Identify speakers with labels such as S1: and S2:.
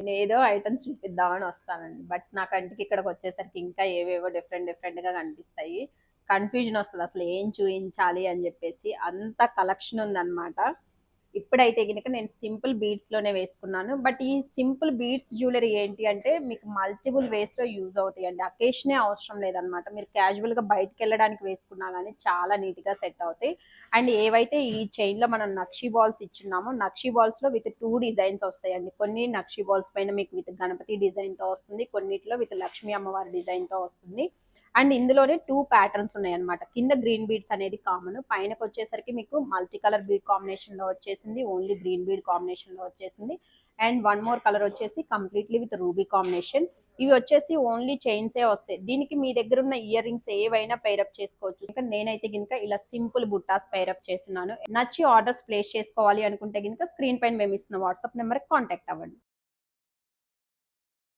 S1: నేను ఏదో ఐటమ్ చూపిద్దామని వస్తానండి. బట్ నా కంటికి ఇక్కడికి వచ్చేసరికి ఇంకా ఏవేవో డిఫరెంట్ డిఫరెంట్‌గా కనిపిస్తాయి. కన్‌ఫ్యూజన్ వస్తది అసలు ఏం చూయించాలి అని జెప్పేసి. అంత కలెక్షన్ ఉందన్నమాట. ఇప్పుడైతే గనుక నేను సింపుల్ బీడ్స్‌లోనే వేసుకున్నాను. బట్ ఈ సింపుల్ బీడ్స్ జ్యువెలరీ ఏంటి అంటే మీకు మల్టిపుల్ వేస్‌లో యూజ్ అవుతాయండి. అకేషనే అవసరం లేదనమాట. మీరు క్యాజువల్‌గా బయటికెళ్ళడానికి వేసుకున్నా గానీ చాలా నీట్‌గా సెట్ అవుతాయి. అండ్ ఏవైతే ఈ చైన్‌లో మనం నక్షి బాల్స్ ఇచ్చున్నామో, నక్షి బాల్స్‌లో విత్ 2 డిజైన్స్ వస్తాయండి. కొన్ని నక్షి బాల్స్ పైన మీకు విత్ గణపతి డిజైన్‌తో వస్తుంది. కొన్నిట్లో విత్ లక్ష్మీ అమ్మవారి డిజైన్‌తో వస్తుంది. అండ్ ఇందులోనే 2 ప్యాటర్న్స్ ఉన్నాయన్నమాట. కింద గ్రీన్ బీడ్స్ అనేది కామన్. పైనకొచ్చేసరికి మీకు మల్టీ కలర్ బీడ్ కాంబినేషన్‌లో వచ్చేసింది. ఓన్లీ గ్రీన్ బీడ్ కాంబినేషన్‌లో వచ్చేసింది. అండ్ వన్ మోర్ కలర్ వచ్చేసి కంప్లీట్‌లీ విత్ రూబీ కాంబినేషన్. ఇవి వచ్చేసి ఓన్లీ చైన్సే వస్తాయి. దీనికి మీ దగ్గర ఉన్న ఇయర్ రింగ్స్ ఏవైనా పైరప్ చేసుకోవచ్చు. ఇంకా నేనైతే గినుక ఇలా సింపుల్ బుట్టాస్ పైరప్ చేస్తున్నాను. నచ్చి ఆర్డర్స్ ప్లేస్ చేసుకోవాలి అనుకుంటే గినుక స్క్రీన్ పైన మేము ఇస్తున్న వాట్సాప్ నెంబర్‌కి కాంటాక్ట్ అవ్వండి.